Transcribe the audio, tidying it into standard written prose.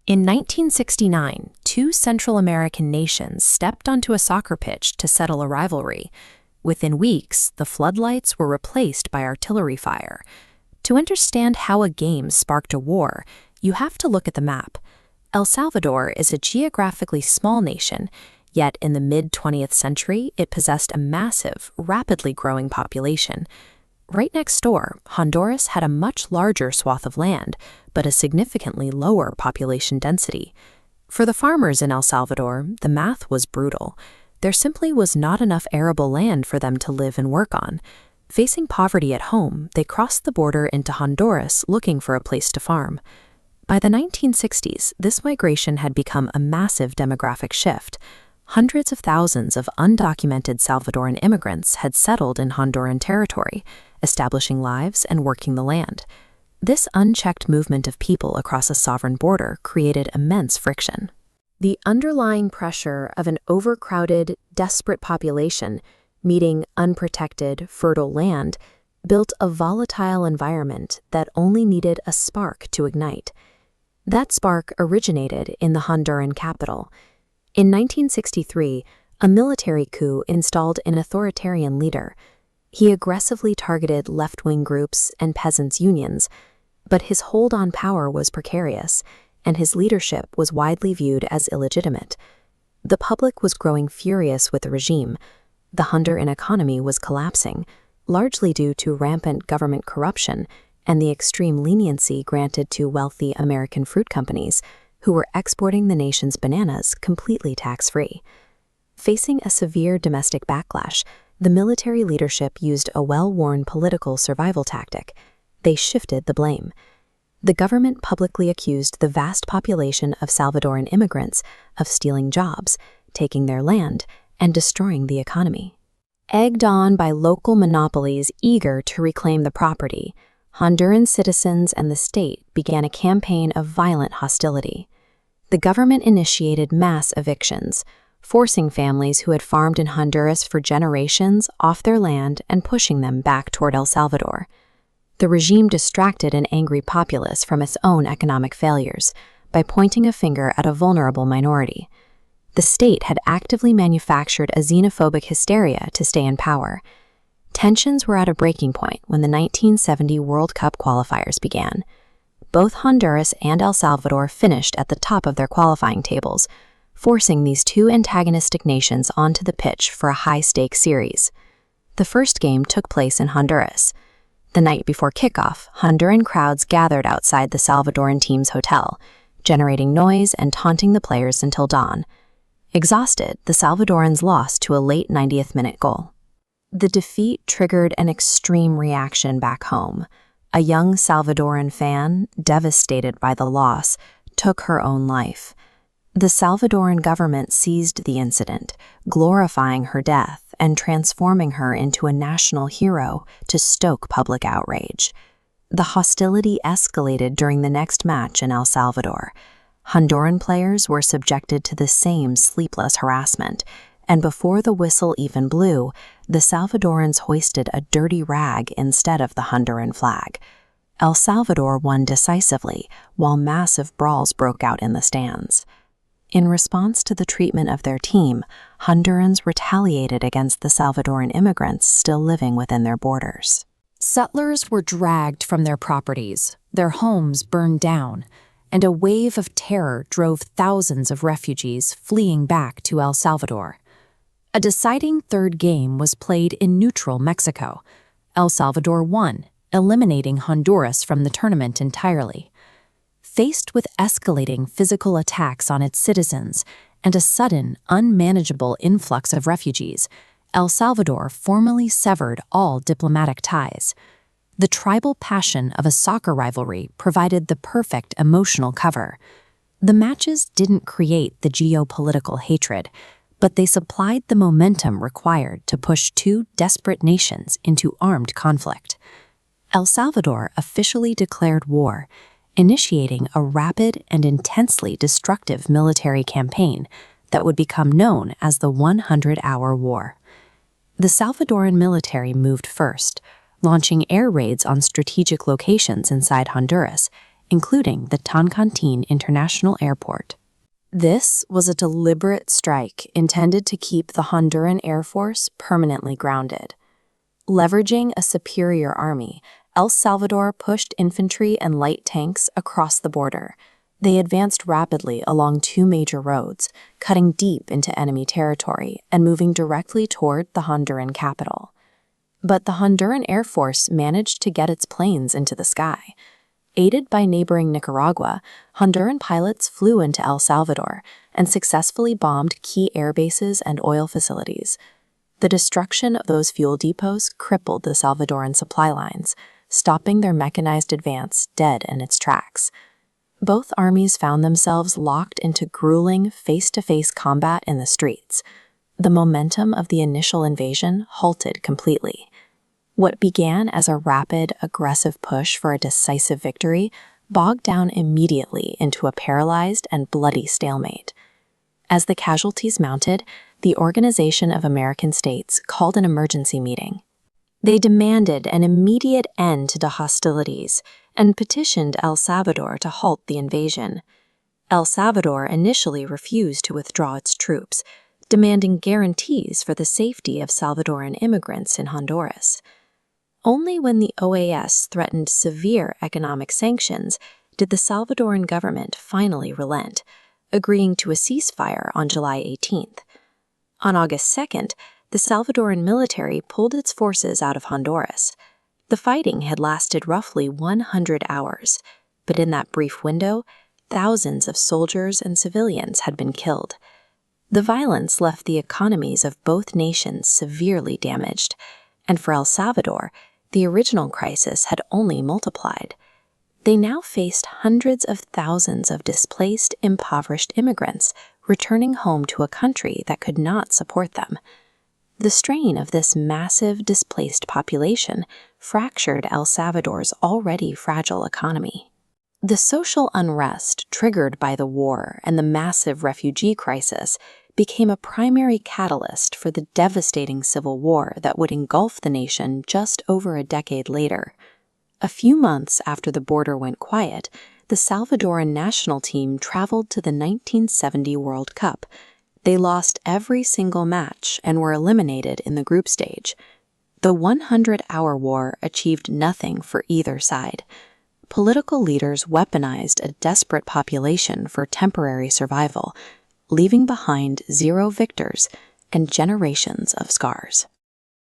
In 1969, two Central American nations stepped onto a soccer pitch to settle a rivalry. Within weeks, the floodlights were replaced by artillery fire. To understand how a game sparked a war, you have to look at the map. El Salvador is a geographically small nation, yet in the mid-20th century, it possessed a massive, rapidly growing population. Right next door, Honduras had a much larger swath of land, but a significantly lower population density. For the farmers in El Salvador, the math was brutal. There simply was not enough arable land for them to live and work on. Facing poverty at home, they crossed the border into Honduras looking for a place to farm. By the 1960s, this migration had become a massive demographic shift. Hundreds of thousands of undocumented Salvadoran immigrants had settled in Honduran territory, establishing lives and working the land. This unchecked movement of people across a sovereign border created immense friction. The underlying pressure of an overcrowded, desperate population meeting unprotected, fertile land built a volatile environment that only needed a spark to ignite. That spark originated in the Honduran capital. In 1963, a military coup installed an authoritarian leader. He aggressively targeted left-wing groups and peasants' unions, but his hold on power was precarious, and his leadership was widely viewed as illegitimate. The public was growing furious with the regime. The Honduran economy was collapsing, largely due to rampant government corruption and the extreme leniency granted to wealthy American fruit companies who were exporting the nation's bananas completely tax-free. Facing a severe domestic backlash, the military leadership used a well-worn political survival tactic. They shifted the blame. The government publicly accused the vast population of Salvadoran immigrants of stealing jobs, taking their land, and destroying the economy. Egged on by local monopolies eager to reclaim the property, Honduran citizens and the state began a campaign of violent hostility. The government initiated mass evictions, forcing families who had farmed in Honduras for generations off their land and pushing them back toward El Salvador. The regime distracted an angry populace from its own economic failures by pointing a finger at a vulnerable minority. The state had actively manufactured a xenophobic hysteria to stay in power. Tensions were at a breaking point when the 1970 World Cup Qualifiers began. Both Honduras and El Salvador finished at the top of their qualifying tables, forcing these two antagonistic nations onto the pitch for a high-stakes series. The first game took place in Honduras. The night before kickoff, Honduran crowds gathered outside the Salvadoran team's hotel, generating noise and taunting the players until dawn. Exhausted, the Salvadorans lost to a late 90th-minute goal. The defeat triggered an extreme reaction back home. A young Salvadoran fan, devastated by the loss, took her own life. The Salvadoran government seized the incident, glorifying her death and transforming her into a national hero to stoke public outrage. The hostility escalated during the next match in El Salvador. Honduran players were subjected to the same sleepless harassment, and before the whistle even blew, the Salvadorans hoisted a dirty rag instead of the Honduran flag. El Salvador won decisively, while massive brawls broke out in the stands. In response to the treatment of their team, Hondurans retaliated against the Salvadoran immigrants still living within their borders. Settlers were dragged from their properties, their homes burned down, and a wave of terror drove thousands of refugees fleeing back to El Salvador. A deciding third game was played in neutral Mexico. El Salvador won, eliminating Honduras from the tournament entirely. Faced with escalating physical attacks on its citizens and a sudden, unmanageable influx of refugees, El Salvador formally severed all diplomatic ties. The tribal passion of a soccer rivalry provided the perfect emotional cover. The matches didn't create the geopolitical hatred, but they supplied the momentum required to push two desperate nations into armed conflict. El Salvador officially declared war, initiating a rapid and intensely destructive military campaign that would become known as the 100-Hour War. The Salvadoran military moved first, launching air raids on strategic locations inside Honduras, including the Toncontín International Airport. This was a deliberate strike intended to keep the Honduran Air Force permanently grounded. Leveraging a superior army, El Salvador pushed infantry and light tanks across the border. They advanced rapidly along two major roads, cutting deep into enemy territory and moving directly toward the Honduran capital. But the Honduran Air Force managed to get its planes into the sky. Aided by neighboring Nicaragua, Honduran pilots flew into El Salvador and successfully bombed key air bases and oil facilities. The destruction of those fuel depots crippled the Salvadoran supply lines, stopping their mechanized advance dead in its tracks. Both armies found themselves locked into grueling face-to-face combat in the streets. The momentum of the initial invasion halted completely. What began as a rapid, aggressive push for a decisive victory bogged down immediately into a paralyzed and bloody stalemate. As the casualties mounted, the Organization of American States called an emergency meeting. They demanded an immediate end to the hostilities and petitioned El Salvador to halt the invasion. El Salvador initially refused to withdraw its troops, demanding guarantees for the safety of Salvadoran immigrants in Honduras. Only when the OAS threatened severe economic sanctions did the Salvadoran government finally relent, agreeing to a ceasefire on July 18th. On August 2nd, the Salvadoran military pulled its forces out of Honduras. The fighting had lasted roughly 100 hours, but in that brief window, thousands of soldiers and civilians had been killed. The violence left the economies of both nations severely damaged, and for El Salvador, the original crisis had only multiplied. They now faced hundreds of thousands of displaced, impoverished immigrants returning home to a country that could not support them. The strain of this massive displaced population fractured El Salvador's already fragile economy. The social unrest triggered by the war and the massive refugee crisis became a primary catalyst for the devastating civil war that would engulf the nation just over a decade later. A few months after the border went quiet, the Salvadoran national team traveled to the 1970 World Cup. They lost every single match and were eliminated in the group stage. The 100-hour war achieved nothing for either side. Political leaders weaponized a desperate population for temporary survival, leaving behind zero victors and generations of scars.